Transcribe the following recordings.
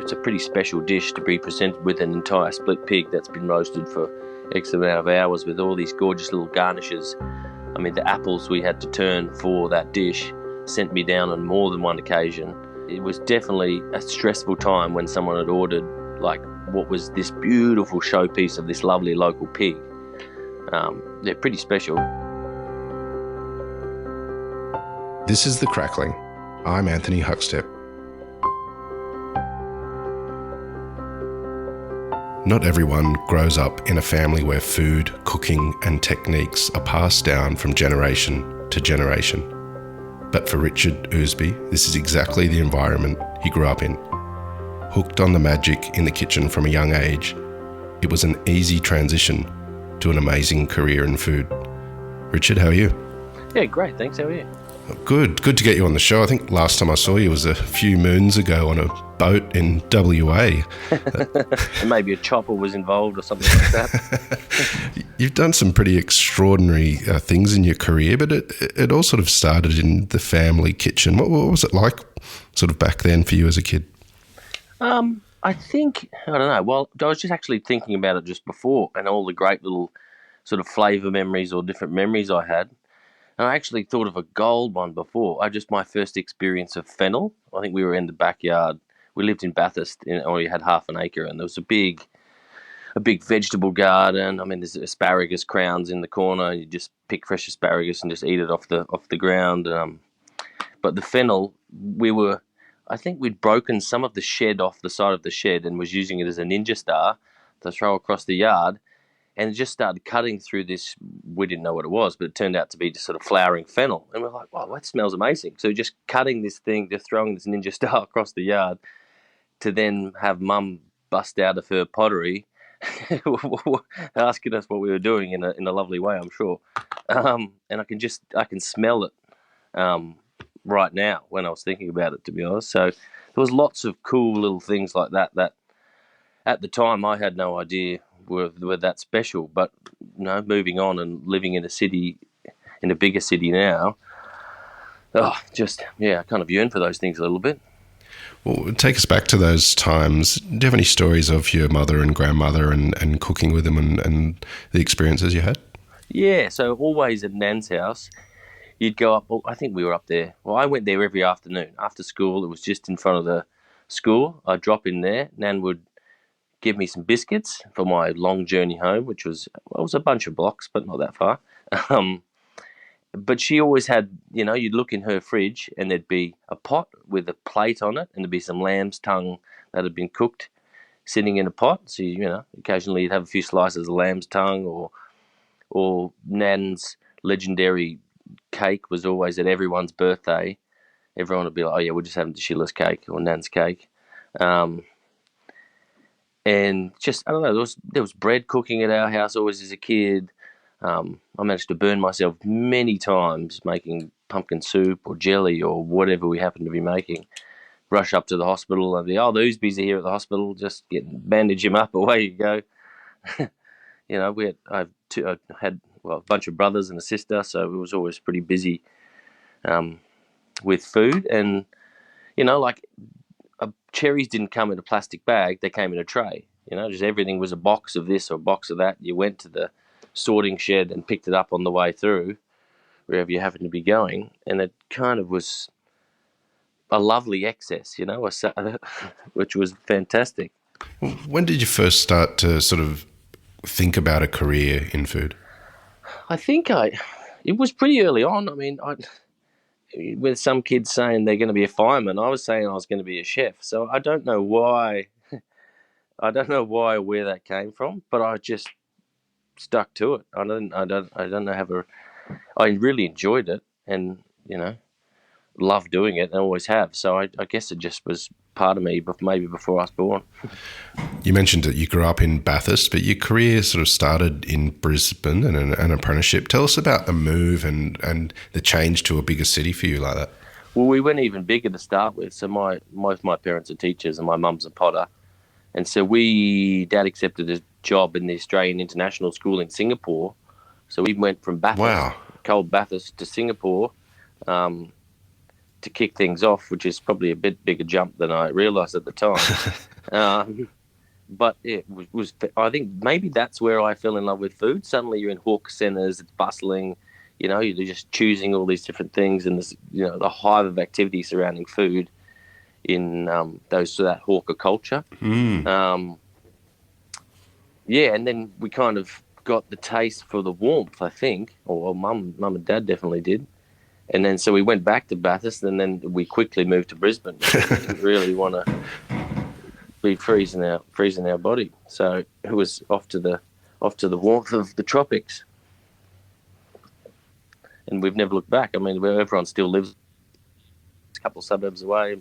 it's a pretty special dish to be presented with an entire split pig that's been roasted for X amount of hours with all these gorgeous little garnishes. I mean, the apples we had to turn for that dish sent me down on more than one occasion. It was definitely a stressful time when someone had ordered, like, what was this beautiful showpiece of this lovely local pig. They're pretty special. This is The Crackling. I'm Anthony Huckstep. Not everyone grows up in a family where food, cooking and techniques are passed down from generation to generation. But for Richard Ousby, this is exactly the environment he grew up in. Hooked on the magic in the kitchen from a young age, it was an easy transition to an amazing career in food. Richard, how are you? Yeah, great, thanks. How are you? Good to get you on the show. I think last time I saw you was a few moons ago on a boat in WA. And maybe a chopper was involved or something like that. You've done some pretty extraordinary things in your career, but it all sort of started in the family kitchen. What was it like sort of back then for you as a kid? I think, I don't know, well, I was just actually thinking about it just before and all the great little sort of flavour memories or different memories I had. And I actually thought of a gold one before. My first experience of fennel. I think we were in the backyard. We lived in Bathurst, and we had half an acre, and there was a big vegetable garden. I mean, there's asparagus crowns in the corner. You just pick fresh asparagus and just eat it off the ground. But the fennel, I think we'd broken some of the shed off the side of the shed and was using it as a ninja star to throw across the yard. And it just started cutting through this. We didn't know what it was, but it turned out to be just sort of flowering fennel. And we're like, wow, that smells amazing. So just cutting this thing, just throwing this ninja star across the yard to then have Mum bust out of her pottery asking us what we were doing in a lovely way, I'm sure. And I can smell it right now when I was thinking about it, to be honest. So there was lots of cool little things like that at the time I had no idea were that special. But moving on and living in a bigger city now, I kind of yearn for those things a little bit. Well, take us back to those times. Do you have any stories of your mother and grandmother and cooking with them and the experiences you had? Yeah, so always at Nan's house, you'd go up. Well, I think we were up there. Well, I went there every afternoon. After school, it was just in front of the school. I'd drop in there. Nan would give me some biscuits for my long journey home, which was a bunch of blocks, but not that far. But she always had, you'd look in her fridge and there'd be a pot with a plate on it and there'd be some lamb's tongue that had been cooked sitting in a pot. So, occasionally you'd have a few slices of lamb's tongue or Nan's legendary cake was always at everyone's birthday. Everyone would be like, oh yeah, we're just having Sheila's cake or Nan's cake. And just, I don't know, there was bread cooking at our house always as a kid. I managed to burn myself many times making pumpkin soup or jelly or whatever we happened to be making. Rush up to the hospital and the Ousbys are here at the hospital, just bandage him up, away you go. I had a bunch of brothers and a sister, so it was always pretty busy with food. And, cherries didn't come in a plastic bag, they came in a tray. Just everything was a box of this or a box of that. You went to the sorting shed and picked it up on the way through, wherever you happened to be going. And it kind of was a lovely excess, which was fantastic. When did you first start to sort of think about a career in food? I think it was pretty early on. I mean, with some kids saying they're going to be a fireman, I was saying I was going to be a chef. So I don't know why. I don't know why or where that came from, but I just stuck to it. I don't know how. I really enjoyed it, and love doing it, and always have. So I guess it just was part of me, but maybe before I was born. You mentioned that you grew up in Bathurst, but your career sort of started in Brisbane and an apprenticeship. Tell us about the move and the change to a bigger city for you like that. Well, we went even bigger to start with. So both my parents are teachers and my mum's a potter. And so Dad accepted a job in the Australian International School in Singapore. So we went from Bathurst, cold Bathurst, to Singapore to kick things off, which is probably a bit bigger jump than I realised at the time. But it was, I think maybe that's where I fell in love with food. Suddenly you're in hawker centres, it's bustling, you're just choosing all these different things, and this, the hive of activity surrounding food in that hawker culture. Yeah, and then we kind of got the taste for the warmth, I think, or well, mum and dad definitely did. And then so we went back to Bathurst, and then we quickly moved to Brisbane. We didn't really want to be freezing our body, so it was off to the warmth of the tropics. And we've never looked back. I mean, everyone still lives a couple of suburbs away.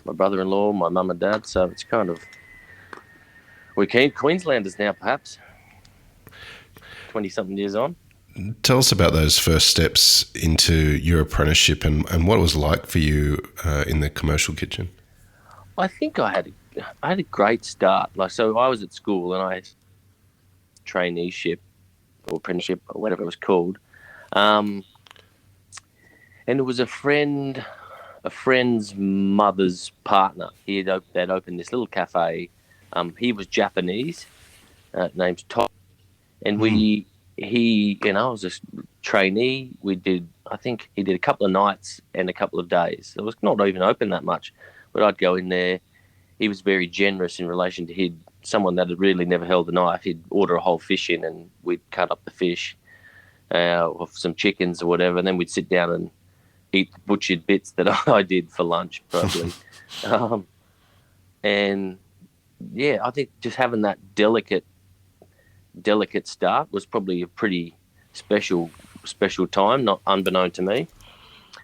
My brother-in-law, my mum and dad. So it's kind of, we're Queenslanders now, perhaps. 20-something years on. Tell us about those first steps into your apprenticeship and what it was like for you in the commercial kitchen. I think I had a great start. So I was at school and I had traineeship or apprenticeship or whatever it was called. And it was a friend's mother's partner. They'd opened this little cafe. He was Japanese, named Tom, and I was a trainee. I think he did a couple of nights and a couple of days. It was not even open that much, but I'd go in there. He was very generous in relation to someone that had really never held a knife. He'd order a whole fish in, and we'd cut up the fish, or some chickens or whatever, and then we'd sit down and eat the butchered bits that I did for lunch, probably. And yeah, I think just having that delicate start was probably a pretty special time, not unbeknown to me.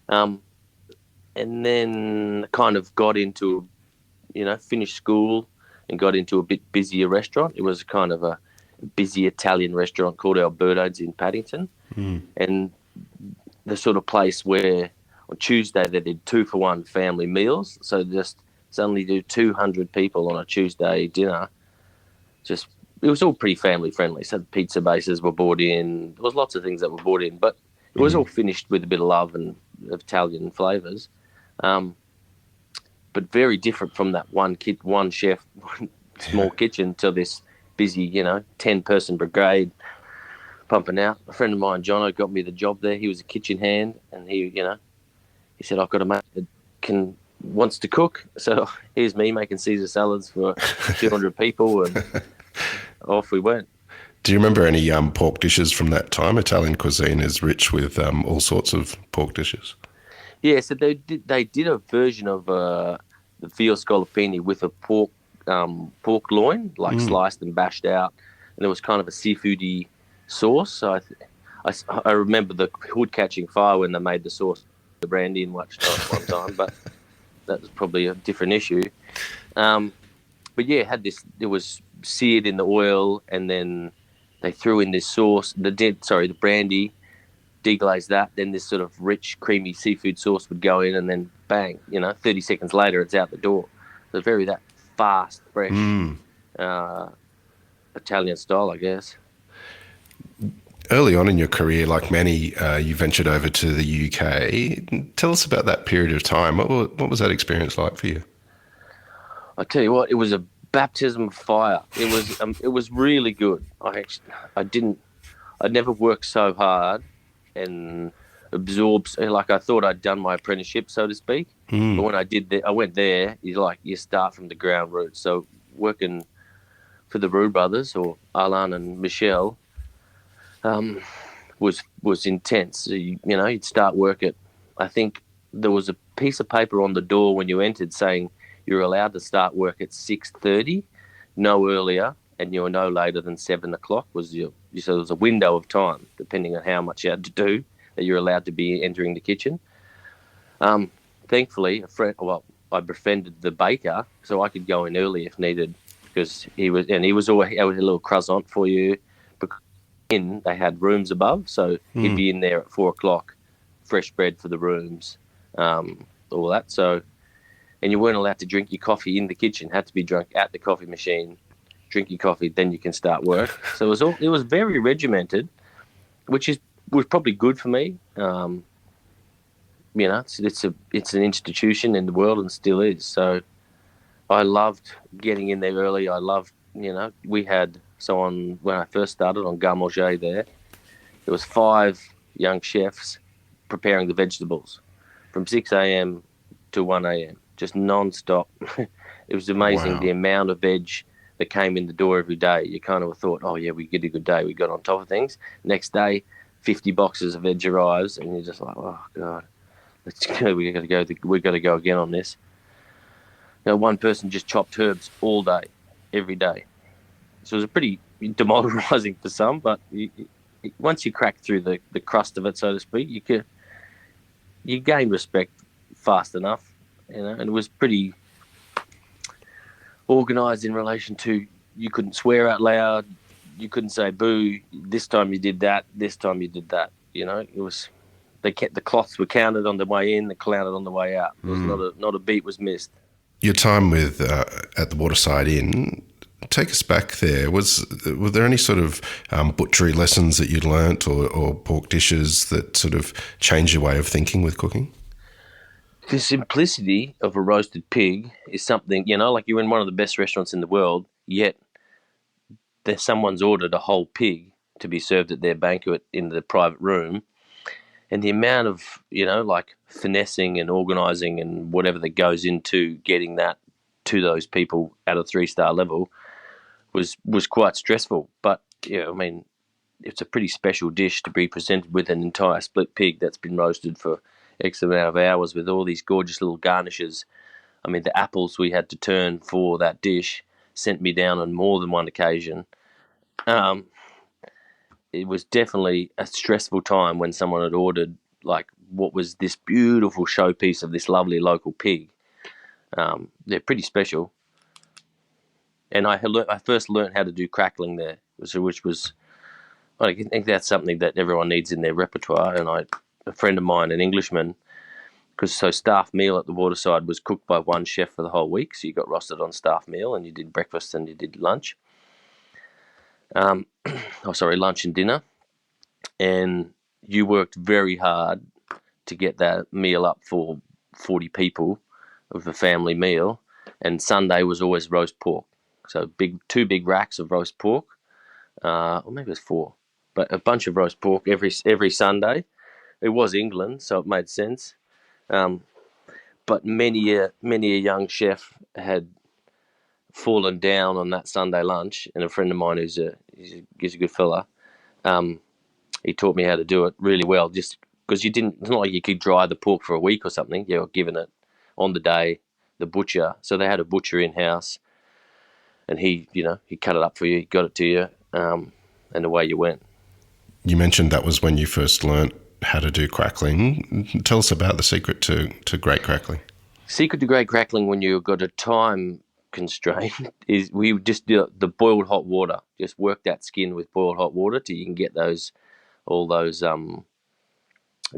And then kind of got into, finished school and got into a bit busier restaurant. It was kind of a busy Italian restaurant called Alberto's in Paddington. And the sort of place where on Tuesday they did 2-for-1 family meals. So just suddenly do 200 people on a Tuesday dinner. It was all pretty family friendly. So the pizza bases were brought in. There was lots of things that were brought in, but it was all finished with a bit of love and Italian flavours. But very different from that one chef, one small kitchen to this busy, 10-person brigade pumping out. A friend of mine, Jono, got me the job there. He was a kitchen hand, and he said, I've got a mate that wants to cook. So here's me making Caesar salads for 200 people, and off we went. Do you remember any pork dishes from that time? Italian cuisine is rich with all sorts of pork dishes. Yeah, so they did a version of the veal scallopini with a pork loin, sliced and bashed out, and there was kind of a seafoody sauce. So I remember the hood catching fire when they made the sauce, the brandy in one time, but that was probably a different issue. But yeah, it was seared in the oil, and then they threw in this sauce, the brandy, deglazed that, then this sort of rich, creamy seafood sauce would go in, and then bang, 30 seconds later, it's out the door. So very that fast, fresh, Italian style, I guess. Early on in your career, like many, you ventured over to the UK. Tell us about that period of time. What was that experience like for you? I tell you what, it was a baptism of fire. It was really good. I'd never worked so hard and absorbed, like I thought I'd done my apprenticeship, so to speak. But when I went there, you start from the ground root. So working for the Rue brothers, or Alan and Michelle, was intense. So you'd start work at, I think there was a piece of paper on the door when you entered saying you're allowed to start work at 6:30, no earlier, and you were no later than 7 o'clock. So there was a window of time, depending on how much you had to do, that you're allowed to be entering the kitchen. Thankfully, I befriended the baker, so I could go in early if needed, because he was always a little croissant for you. They had rooms above, so he'd be in there at 4 o'clock, fresh bread for the rooms, all that. So, and you weren't allowed to drink your coffee in the kitchen; had to be drunk at the coffee machine. Drink your coffee, then you can start work. So it was very regimented, which was probably good for me. It's an institution in the world and still is. So I loved getting in there early. I loved, we had when I first started on Garmanger there was 5 young chefs preparing the vegetables from 6 a.m. to 1 a.m., just non-stop. It was amazing the Wow. amount of veg that came in the door every day. You kind of thought, oh, yeah, we get a good day. We got on top of things. Next day, 50 boxes of veg arrives, and you're just like, oh, God, let's go. We got to go again on this. One person just chopped herbs all day, every day. So it was pretty demoralising for some, but once you crack through the crust of it, so to speak, you gain respect fast enough, and it was pretty organised in relation to you couldn't swear out loud, you couldn't say boo. This time you did that. This time you did that. It was they kept the cloths were counted on the way in, they counted on the way out. There was not a beat was missed. Your time with at the Waterside Inn, take us back there. Were there any sort of butchery lessons that you'd learnt or pork dishes that sort of changed your way of thinking with cooking? The simplicity of a roasted pig is something, like you're in one of the best restaurants in the world, yet someone's ordered a whole pig to be served at their banquet in the private room. And the amount of, like finessing and organising and whatever that goes into getting that to those people at a 3-star level was quite stressful. But, I mean, it's a pretty special dish to be presented with an entire split pig that's been roasted for X amount of hours with all these gorgeous little garnishes. I mean, the apples we had to turn for that dish sent me down on more than one occasion. It was definitely a stressful time when someone had ordered like what was this beautiful showpiece of this lovely local pig. They're pretty special. And I first learned how to do crackling there, which was I think that's something that everyone needs in their repertoire. And a friend of mine, an Englishman, because staff meal at the Waterside was cooked by one chef for the whole week. So you got rostered on staff meal, and you did breakfast and you did lunch. Lunch and dinner, and you worked very hard to get that meal up for 40 people of a family meal. And Sunday was always roast pork. So two big racks of roast pork, or maybe it was 4, but a bunch of roast pork every Sunday. It was England, so it made sense. But many a young chef had fallen down on that Sunday lunch, and a friend of mine he's a good fella. He taught me how to do it really well, just because it's not like you could dry the pork for a week or something. You were given it on the day, the butcher. So they had a butcher in house, and he cut it up for you, he got it to you, and away you went. You mentioned that was when you first learnt how to do crackling. Tell us about the secret to great crackling. Secret to great crackling when you've got a time constraint is we just do the boiled hot water. Just work that skin with boiled hot water till you can get all those I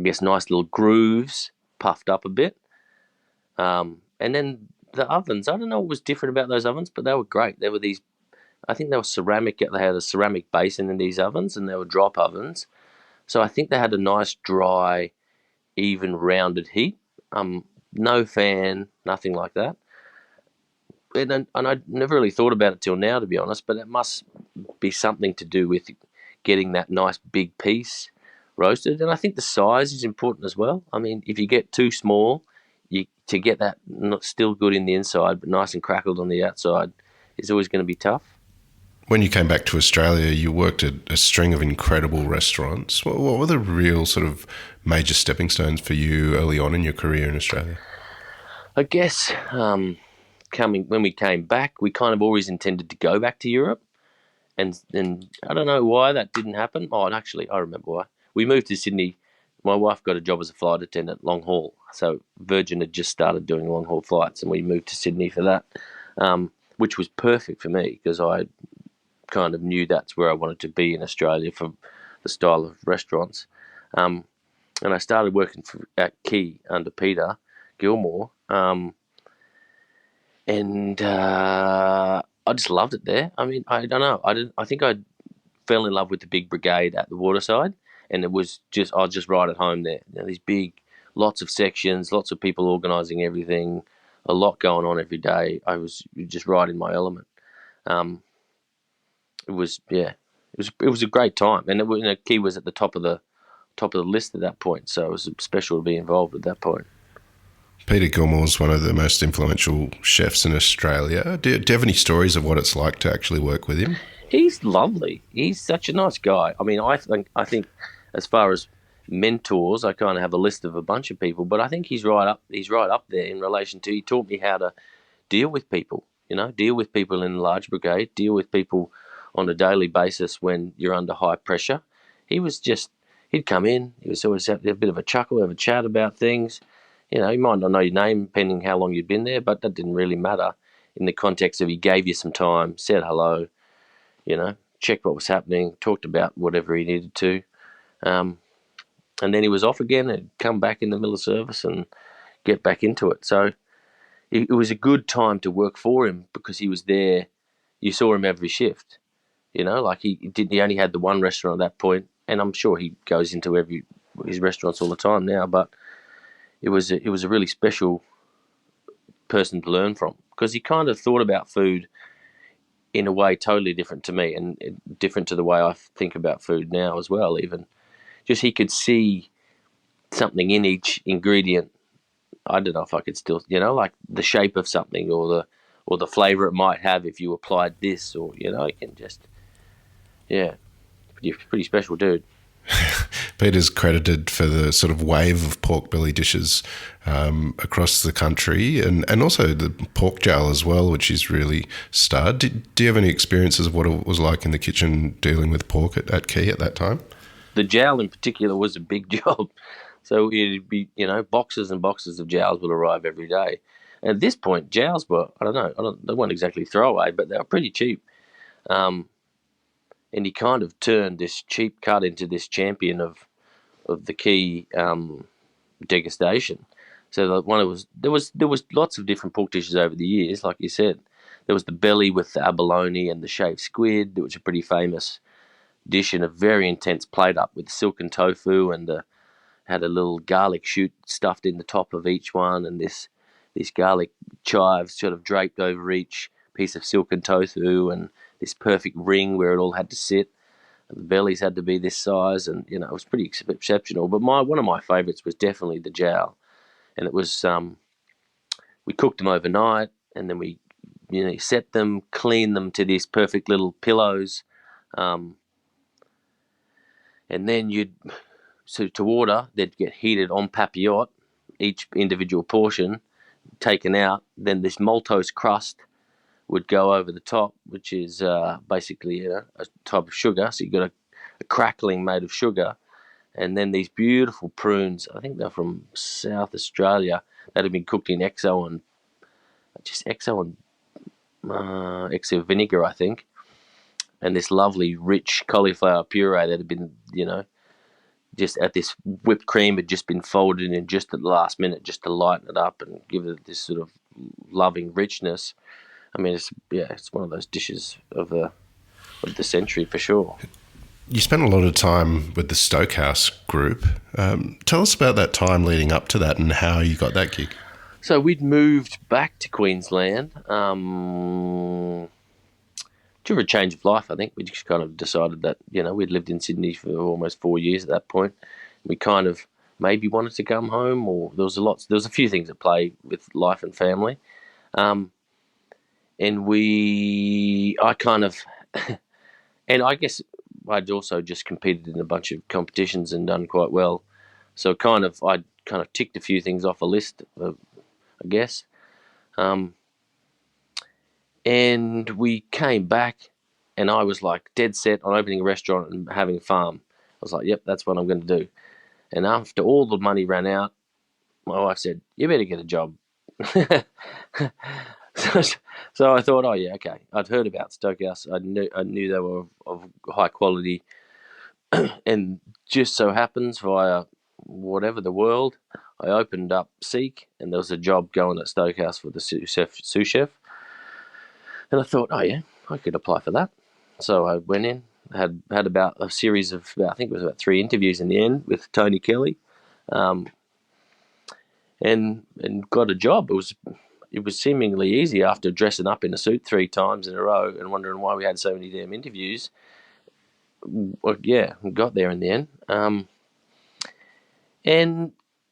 guess nice little grooves puffed up a bit. And then the ovens, I don't know what was different about those ovens, but they were great. They were I think they were ceramic. They had a ceramic basin in these ovens, and they were drop ovens. So I think they had a nice, dry, even, rounded heat. No fan, nothing like that. And I never really thought about it till now, to be honest, but it must be something to do with getting that nice big piece roasted. And I think the size is important as well. I mean, if you get too small, to get that not still good in the inside, but nice and crackled on the outside, is always going to be tough. When you came back to Australia, you worked at a string of incredible restaurants. What were the real sort of major stepping stones for you early on in your career in Australia? I guess when we came back, we kind of always intended to go back to Europe. And I don't know why that didn't happen. Oh, and actually, I remember why. We moved to Sydney. My wife got a job as a flight attendant, long haul. So Virgin had just started doing long haul flights, and we moved to Sydney for that, which was perfect for me because I kind of knew that's where I wanted to be in Australia for the style of restaurants. And I started working at Key under Peter Gilmore, and I just loved it there. I mean, I don't know. I think I fell in love with the big brigade at the Waterside, and it was I was just right at home there. These big, lots of sections, lots of people organising everything, a lot going on every day. I was just right in my element. Um, it was it was a great time, and Key was at the top of the list at that point, so it was special to be involved at that point. Peter Gilmore's one of the most influential chefs in Australia. Do you have any stories of what it's like to actually work with him? He's lovely. He's such a nice guy. I mean, I think as far as mentors, I kind of have a list of a bunch of people, but I think he's right up. He's right up there in relation to. He taught me how to deal with people. Deal with people in a large brigade. Deal with people on a daily basis when you're under high pressure. He was just. He'd come in. He was always have a bit of a chuckle, have a chat about things. He might not know your name, depending how long you'd been there, but that didn't really matter in the context of he gave you some time, said hello, checked what was happening, talked about whatever he needed to. And then he was off again and come back in the middle of service and get back into it. So it was a good time to work for him because he was there. You saw him every shift, like he only had the one restaurant at that point, and I'm sure he goes into his restaurants all the time now, but it was a really special person to learn from because he kind of thought about food in a way totally different to me and different to the way I think about food now as well. Even just he could see something in each ingredient. I don't know if I could still, like the shape of something or the flavor it might have if you applied this, or you can just, yeah, pretty special dude. Peter's credited for the sort of wave of pork belly dishes across the country, and also the pork jowl as well, which is really stud. Do you have any experiences of what it was like in the kitchen dealing with pork at Key at that time? The jowl in particular was a big job. So it'd be, boxes and boxes of jowls would arrive every day. And at this point, jowls were, I don't know, they weren't exactly throwaway, but they were pretty cheap. And he kind of turned this cheap cut into this champion of the Key degustation. So there was lots of different pork dishes over the years, like you said. There was the belly with the abalone and the shaved squid, which was a pretty famous dish, and a very intense plate up with silken tofu, and had a little garlic shoot stuffed in the top of each one, and this garlic chive sort of draped over each piece of silken tofu, and this perfect ring where it all had to sit. And the bellies had to be this size, and it was pretty exceptional. But one of my favourites was definitely the jowl, and it was we cooked them overnight, and then we set them, cleaned them to these perfect little pillows, and then to order, they'd get heated on papillote, each individual portion taken out. Then this maltose crust would go over the top, which is basically a type of sugar. So you've got a crackling made of sugar, and then these beautiful prunes. I think they're from South Australia that have been cooked in XO and XO vinegar, I think, and this lovely rich cauliflower puree that had been, just at this whipped cream had just been folded in just at the last minute, just to lighten it up and give it this sort of loving richness. I mean, it's one of those dishes of the century for sure. You spent a lot of time with the Stokehouse group. Tell us about that time leading up to that and how you got that gig. So we'd moved back to Queensland due to a change of life. I think we just kind of decided that we'd lived in Sydney for almost 4 years at that point. We kind of maybe wanted to come home, or there was a few things at play with life and family. And I kind of, and I guess I'd also just competed in a bunch of competitions and done quite well. So I'd kind of ticked a few things off a list, I guess. And we came back, and I was like dead set on opening a restaurant and having a farm. I was like, yep, that's what I'm going to do. And after all the money ran out, my wife said, you better get a job. So I thought, oh yeah, okay. I'd heard about Stokehouse. I knew they were of high quality, and just so happens via whatever the world, I opened up Seek, and there was a job going at Stokehouse for the sous chef. And I thought, oh yeah, I could apply for that. So I went in, had about a series of, I think it was about 3 interviews in the end with Tony Kelly, and got a job. It was it was seemingly easy after dressing up in a suit 3 times in a row and wondering why we had so many damn interviews. Well, yeah, we got there in the end. And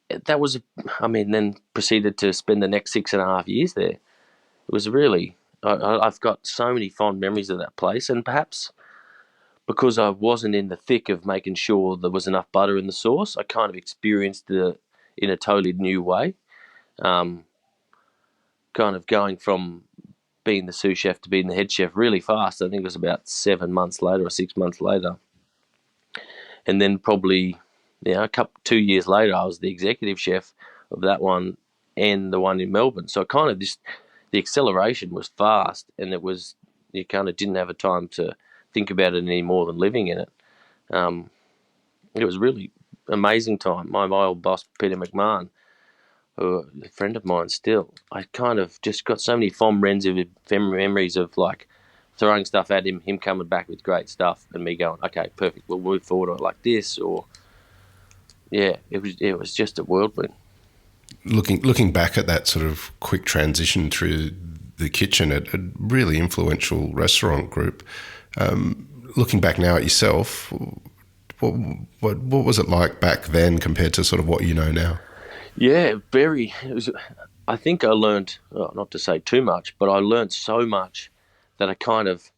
that was, I mean, then proceeded to spend the next 6.5 years there. It was really, I've got so many fond memories of that place, and perhaps because I wasn't in the thick of making sure there was enough butter in the sauce, I kind of experienced it in a totally new way. Um, Kind of going from being the sous chef to being the head chef really fast. I think it was about 7 months later or 6 months later. And then probably, 2 years later, I was the executive chef of that one and the one in Melbourne. So kind of the acceleration was fast, and you kind of didn't have a time to think about it any more than living in it. It was really amazing time. My old boss, Peter McMahon, who a friend of mine still, I kind of just got so many fond memories of like throwing stuff at him coming back with great stuff, and me going, okay, perfect, we'll move forward like this, or yeah, it was just a whirlwind. Looking back at that sort of quick transition through the kitchen at a really influential restaurant group, looking back now at yourself, what was it like back then compared to sort of what you know now? Yeah, very. I think I learned, well, not to say too much, but I learned so much that I kind of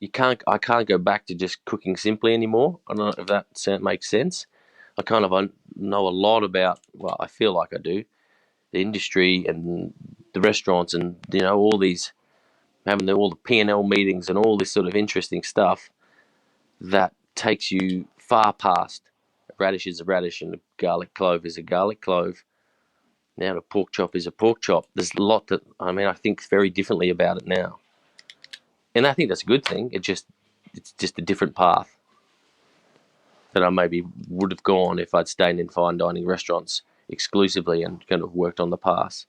I can't go back to just cooking simply anymore. I don't know if that makes sense. I know a lot about, well, I feel like I do, the industry and the restaurants, and all these having all the P&L meetings and all this sort of interesting stuff that takes you far past a radish is a radish and a garlic clove is a garlic clove. Now the pork chop is a pork chop. There's a lot that, I think very differently about it now, and I think that's a good thing. It's just a different path that I maybe would have gone if I'd stayed in fine dining restaurants exclusively and kind of worked on the pass.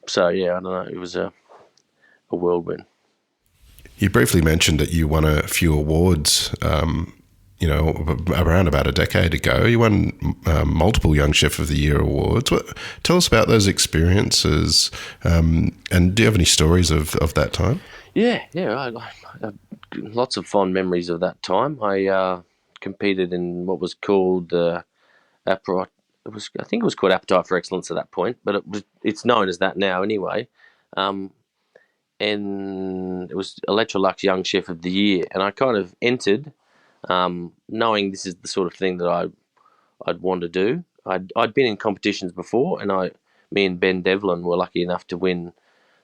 So yeah, I don't know. It was a whirlwind. You briefly mentioned that you won a few awards, around about a decade ago. You won multiple Young Chef of the Year awards. Tell us about those experiences, and do you have any stories of that time? Yeah. I lots of fond memories of that time. I competed in what was called I think it was called Appetite for Excellence at that point, but it's known as that now anyway. Um, and it was Electrolux Young Chef of the Year, and I kind of entered, knowing this is the sort of thing that I'd want to do. I'd been in competitions before, and me and Ben Devlin were lucky enough to win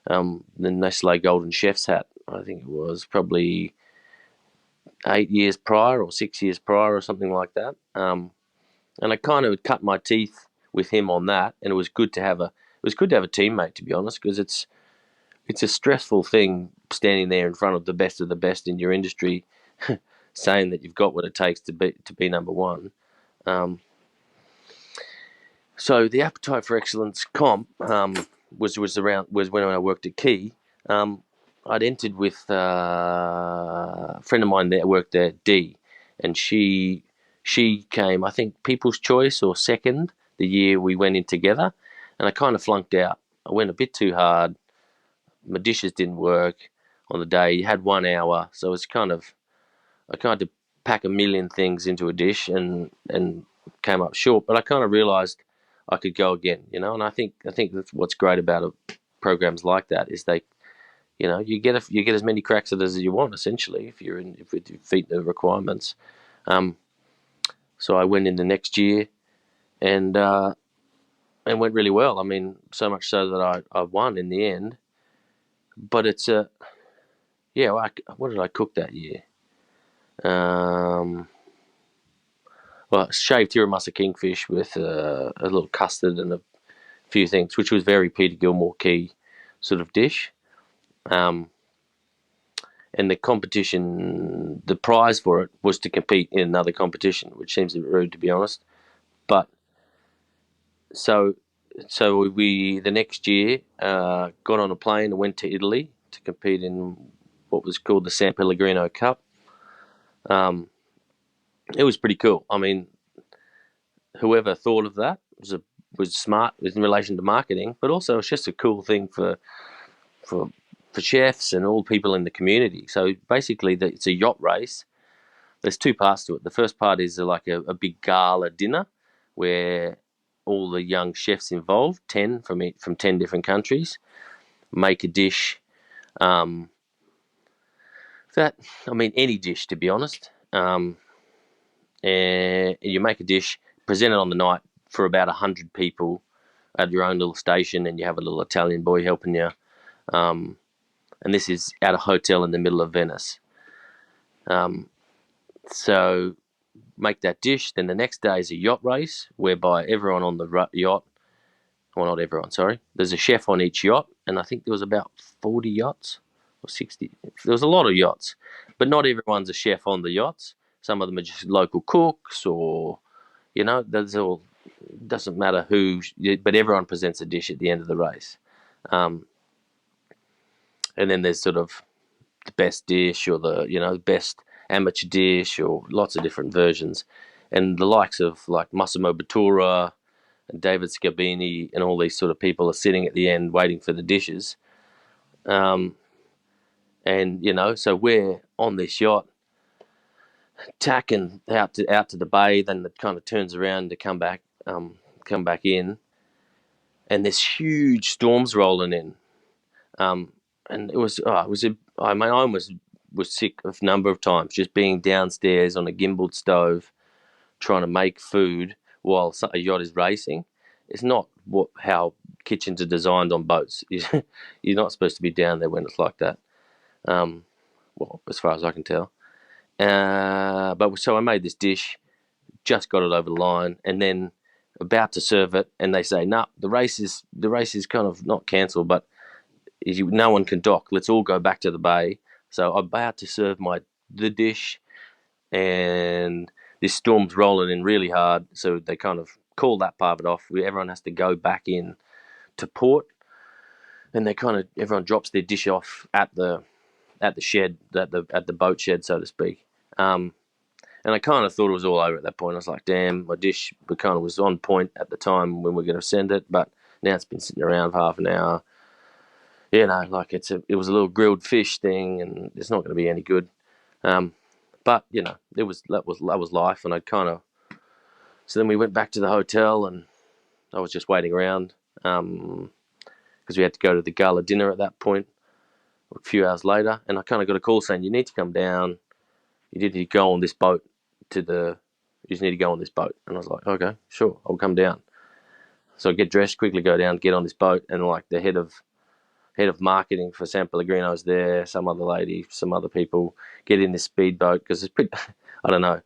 the Nestle Golden Chef's hat. I think it was probably 8 years prior or 6 years prior or something like that. And I kind of cut my teeth with him on that, and it was good to have a teammate, to be honest, because it's a stressful thing standing there in front of the best in your industry, saying that you've got what it takes to be number one. So the Appetite for Excellence comp was when I worked at Key. I'd entered with a friend of mine that worked there, Dee, and she came, I think, People's Choice or second the year we went in together, and I kind of flunked out. I went a bit too hard. My dishes didn't work on the day. You had 1 hour, so it's I kind of pack a million things into a dish and came up short. But I kind of realised I could go again, And I think that's what's great about programs like that is you get as many cracks at it as you want, essentially, if you meet the requirements. So I went in the next year and went really well. I mean, so much so that I won in the end. But it's what did I cook that year? Well, shaved Tiramasa kingfish with a little custard and a few things, which was very Peter Gilmore Key sort of dish. And the competition, the prize for it was to compete in another competition, which seems a bit rude, to be honest. But so we the next year got on a plane and went to Italy to compete in what was called the San Pellegrino Cup. It was pretty cool. I mean, whoever thought of that was was smart in relation to marketing, but also it's just a cool thing for for chefs and all people in the community. So basically, it's a yacht race. There's two parts to it. The first part is like a big gala dinner where all the young chefs involved, 10 from 10 different countries, make a dish. Um, any dish, to be honest. And you make a dish, present it on the night for about 100 people at your own little station, and you have a little Italian boy helping you. And this is at a hotel in the middle of Venice. So make that dish. Then the next day is a yacht race, whereby everyone on the yacht, well, not everyone, sorry, there's a chef on each yacht, and I think there was about 40 yachts or 60. There was a lot of yachts, but not everyone's a chef on the yachts. Some of them are just local cooks, or that's all. Doesn't matter who, but everyone presents a dish at the end of the race. And then there's sort of the best dish, or the best amateur dish, or lots of different versions. And the likes of like Massimo Bottura and David Scabini and all these sort of people are sitting at the end waiting for the dishes. And so we're on this yacht, tacking out to the bay. Then it kind of turns around to come back in, and there's huge storms rolling in. And my arm was sick a number of times, just being downstairs on a gimbaled stove trying to make food while a yacht is racing. It's not how kitchens are designed on boats. You're not supposed to be down there when it's like that. Well, as far as I can tell. But so I made this dish, just got it over the line, and then about to serve it, and they say, "No, the race is kind of not cancelled, but no one can dock. Let's all go back to the bay." So I'm about to serve the dish, and this storm's rolling in really hard. So they kind of call that part of it off. Everyone has to go back in to port, and everyone drops their dish off at the shed, at the boat shed, so to speak. And I kind of thought it was all over at that point. I was like, damn, my dish kind of was on point at the time when we were going to send it, but now it's been sitting around for half an hour. Like it was a little grilled fish thing, and it's not going to be any good. But that was life, and so then we went back to the hotel, and I was just waiting around because we had to go to the gala dinner at that point a few hours later, and I kind of got a call saying, you need to come down. You need to go on this boat you just need to go on this boat. And I was like, okay, sure, I'll come down. So I get dressed, quickly go down, get on this boat, and like the head of marketing for San Pellegrino is there, some other lady, some other people get in this speedboat, because it's pretty, I don't know,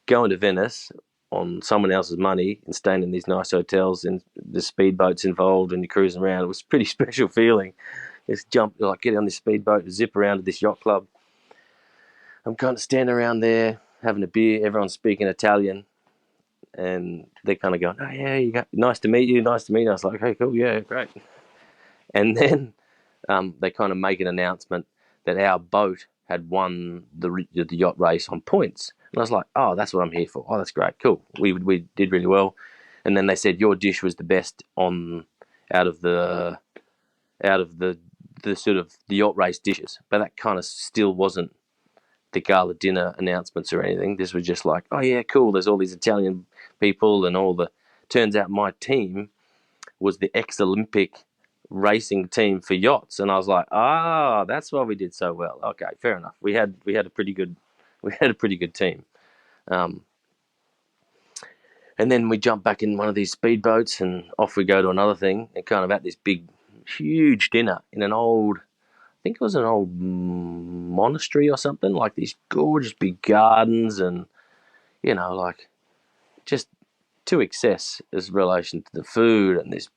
going to Venice on someone else's money and staying in these nice hotels, and the speedboats involved, and you're cruising around. It was a pretty special feeling. Just get on this speedboat, zip around to this yacht club. I'm kind of standing around there having a beer. Everyone's speaking Italian, and they're kind of going, "Oh yeah, nice to meet you, nice to meet you." I was like, "Okay, cool, yeah, great." And then they kind of make an announcement that our boat had won the yacht race on points, and I was like, "Oh, that's what I'm here for. Oh, that's great, cool. We did really well." And then they said your dish was the best out of the sort of the yacht race dishes, but that kind of still wasn't the gala dinner announcements or anything. This was just like, oh yeah, cool, there's all these Italian people and all the... Turns out my team was the ex-Olympic racing team for yachts, and I was like, that's why we did so well. Okay, fair enough. We had a pretty good team. And then we jump back in one of these speedboats, and off we go to another thing, and kind of at this big, huge dinner in an old... I think it was an old monastery or something, like these gorgeous big gardens, and like just to excess as relation to the food and this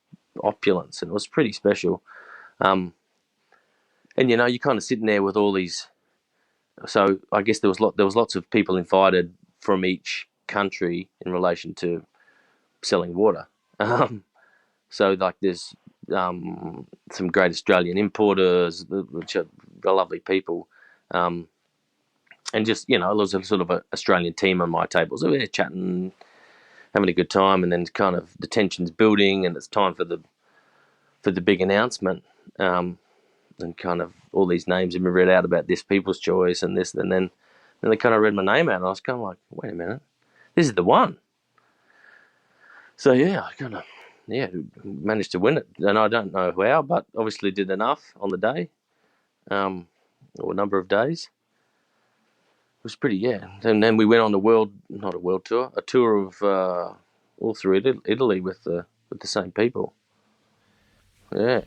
opulence, and it was pretty special. And you're kind of sitting there with all these. So I guess there was lots of people invited from each country in relation to selling water. So like there's some great Australian importers, which are lovely people, and just there was a sort of an Australian team on my table, so we were chatting, having a good time, and then kind of the tension's building, and it's time for the big announcement, and kind of all these names have been read out about this People's Choice and this, and then they kind of read my name out, and I was kind of like, wait a minute, this is the one. So yeah, I kind of managed to win it, and I don't know how, but obviously did enough on the day, or a number of days. It was pretty, and then we went on a tour of all through Italy with the same people. Yeah.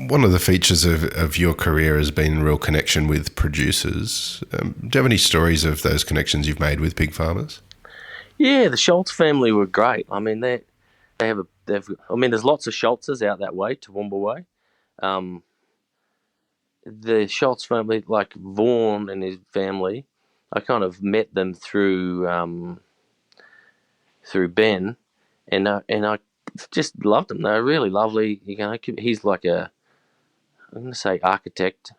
One of the features of your career has been a real connection with producers. Do you have any stories of those connections you've made with pig farmers? Yeah, the Schultz family were great. I mean, there's lots of Schultzes out that way, Toowoomba way. The Schultz family, like Vaughan and his family, I kind of met them through Ben, and I just loved them. They're really lovely. He's like I'm going to say architect,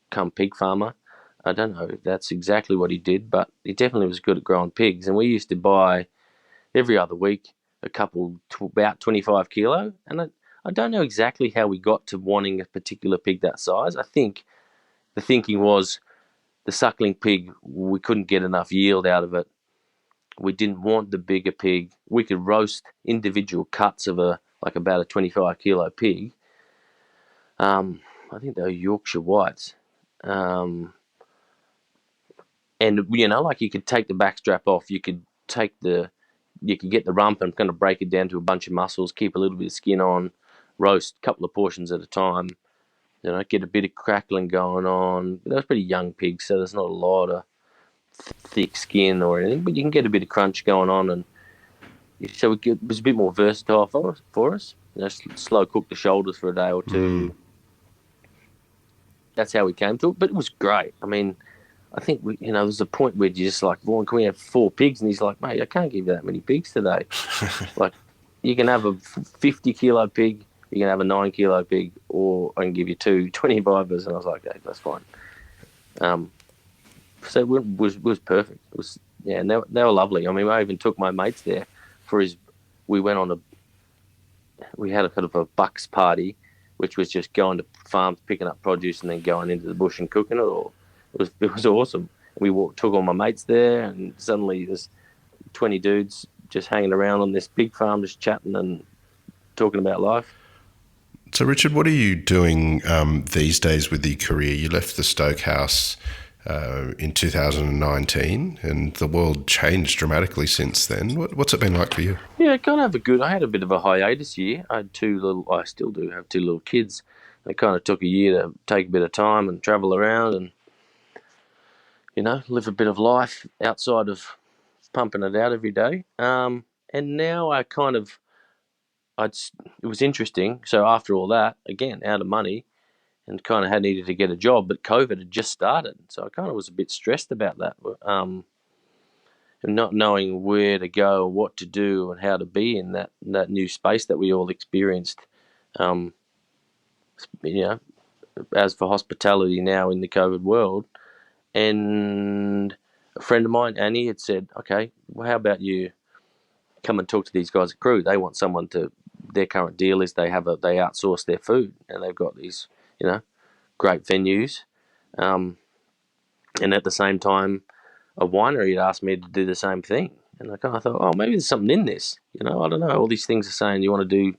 come pig farmer. I don't know if that's exactly what he did, but he definitely was good at growing pigs. And we used to buy every other week a couple about 25 kilo, and I don't know exactly how we got to wanting a particular pig that size. I think the thinking was the suckling pig, we couldn't get enough yield out of it. We didn't want the bigger pig. We could roast individual cuts of about a 25 kilo pig. I think they were Yorkshire Whites. And, like you could take the back strap off. You could get the rump and kind of break it down to a bunch of muscles, keep a little bit of skin on, roast a couple of portions at a time. Get a bit of crackling going on. They were pretty young pigs, so there's not a lot of thick skin or anything, but you can get a bit of crunch going on, and so it was a bit more versatile for us. Slow cook the shoulders for a day or two. That's how we came to it, but it was great. I mean, I think there's a point where you're just like, Vaughan, can we have 4 pigs? And he's like, mate, I can't give you that many pigs today. Like, you can have a 50 kilo pig, you can have a 9 kilo pig, or I can give you 2 25ers. And I was like, okay, that's fine. So it was perfect. It was, and they were lovely. I mean, I even took my mates there we had a kind of a bucks party, which was just going to farms, picking up produce, and then going into the bush and cooking it all. It was awesome. We took all my mates there, and suddenly there's 20 dudes just hanging around on this big farm, just chatting and talking about life. So, Richard, what are you doing these days with your career? You left the Stoke House in 2019, and the world changed dramatically since then. What's it been like for you? Yeah, I had a bit of a hiatus year. I still do have 2 little kids. I kind of took a year to take a bit of time and travel around and, live a bit of life outside of pumping it out every day. And now it was interesting. So after all that, again, out of money, and kind of had needed to get a job, but COVID had just started. So I kind of was a bit stressed about that, and not knowing where to go, what to do, and how to be in that new space that we all experienced. As for hospitality now in the COVID world. And a friend of mine, Annie, had said, okay, well, how about you come and talk to these guys at Cru? They want someone their current deal is they outsource their food, and they've got these, great venues. And at the same time, a winery had asked me to do the same thing. And I kind of thought, oh, maybe there's something in this. I don't know. All these things are saying you want to do,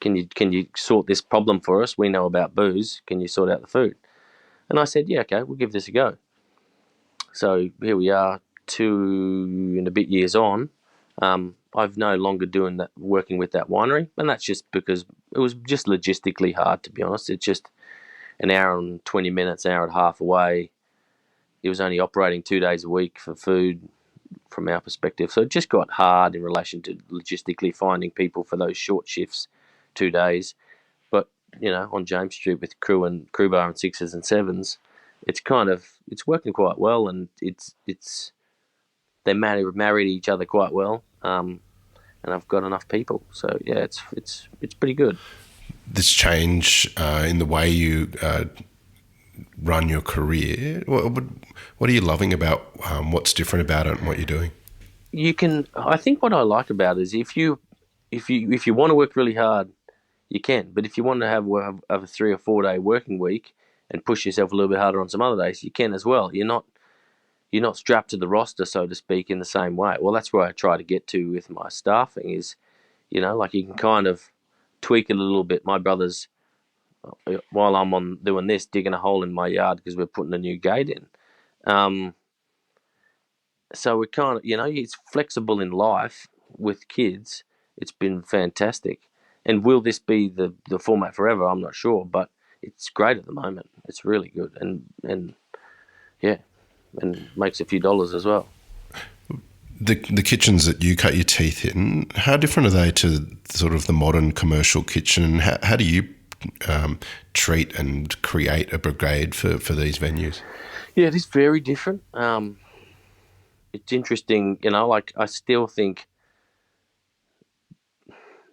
can you sort this problem for us? We know about booze. Can you sort out the food? And I said, yeah, okay, we'll give this a go. So here we are, 2 and a bit years on. I've no longer working with that winery, and that's just because it was just logistically hard, to be honest. It's just an hour and 20 minutes, hour and a half away. It was only operating 2 days a week for food from our perspective. So it just got hard in relation to logistically finding people for those short shifts, 2 days. But, on James Street with Cru Bar and 6s and 7s, it's working quite well, and they married each other quite well. And I've got enough people. So yeah, it's pretty good. This change in the way you run your career, what are you loving about what's different about it and what you're doing? you can. I think what I like about it is if you want to work really hard, you can. But if you want to have a 3 or 4 day working week and push yourself a little bit harder on some other days, you can as well. You're not strapped to the roster, so to speak, in the same way. Well, that's where I try to get to with my staffing is, like you can kind of tweak it a little bit. My brother's, while I'm on doing this, digging a hole in my yard because we're putting a new gate in. So we kind of, it's flexible in life with kids. It's been fantastic. And will this be the format forever? I'm not sure, but it's great at the moment. It's really good. And yeah, and makes a few dollars as well. The kitchens that you cut your teeth in, how different are they to sort of the modern commercial kitchen? How do you treat and create a brigade for these venues? Yeah, it is very different. It's interesting, like I still think,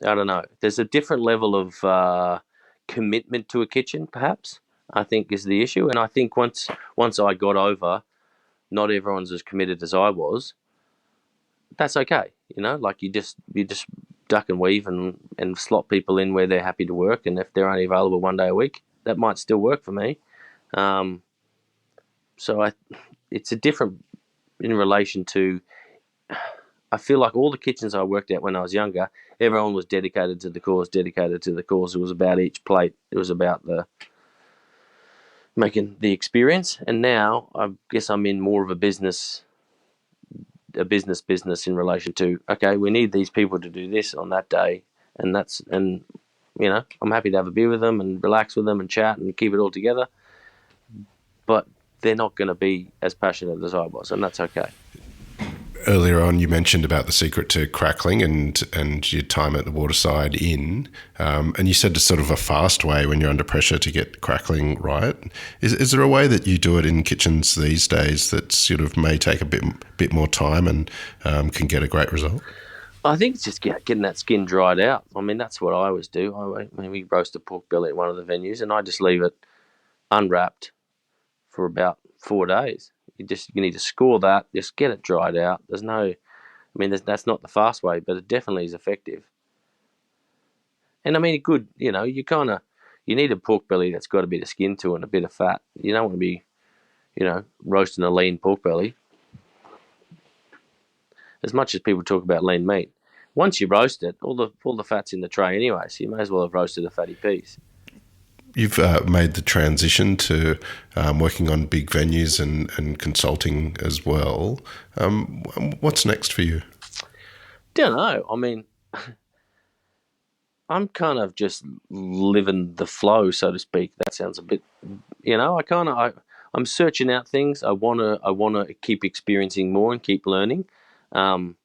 I don't know, there's a different level of commitment to a kitchen, perhaps, I think is the issue. And I think once I got over, not everyone's as committed as I was. That's okay, like you just duck and weave and slot people in where they're happy to work, and if they're only available 1 day a week, that might still work for me. So it's a different in relation to. I feel like all the kitchens I worked at when I was younger, everyone was dedicated to the cause. It was about each plate. It was about making the experience. And now I guess I'm in more of a business in relation to, okay, we need these people to do this on that day, and I'm happy to have a beer with them and relax with them and chat and keep it all together, but they're not going to be as passionate as I was, and that's okay. Earlier on, you mentioned about the secret to Crackling and your time at the Waterside Inn, and you said it's sort of a fast way when you're under pressure to get Crackling right. Is there a way that you do it in kitchens these days that sort of may take a bit more time and can get a great result? I think it's just getting that skin dried out. I mean, that's what I always do. We roast a pork belly at one of the venues, and I just leave it unwrapped for about 4 days. You need to score that, just get it dried out. That's not the fast way, but it definitely is effective. And I mean, good, you need a pork belly that's got a bit of skin to it and a bit of fat. You don't want to be, roasting a lean pork belly. As much as people talk about lean meat, once you roast it, all the fat's in the tray anyway, so you may as well have roasted a fatty piece. You've made the transition to working on big venues and consulting as well. What's next for you? Don't know. I mean, I'm kind of just living the flow, so to speak. That sounds a bit, I'm searching out things. I wanna keep experiencing more and keep learning. And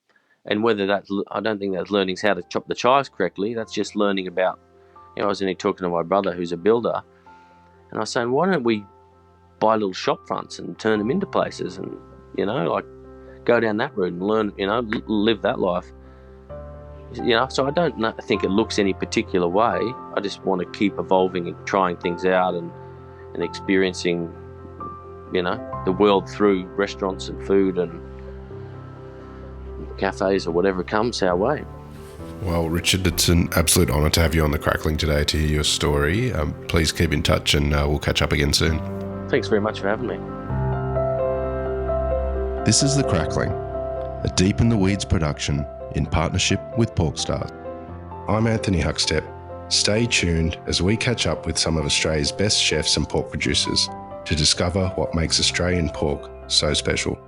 whether I don't think that learning's how to chop the chives correctly. That's just learning about. I was only talking to my brother who's a builder, and I was saying, why don't we buy little shop fronts and turn them into places and, go down that route and learn, live that life. So I don't think it looks any particular way. I just want to keep evolving and trying things out and experiencing, the world through restaurants and food and cafes or whatever comes our way. Well, Richard, it's an absolute honour to have you on The Crackling today to hear your story. Please keep in touch and we'll catch up again soon. Thanks very much for having me. This is The Crackling, a Deep in the Weeds production in partnership with PorkStar. I'm Anthony Huckstep. Stay tuned as we catch up with some of Australia's best chefs and pork producers to discover what makes Australian pork so special.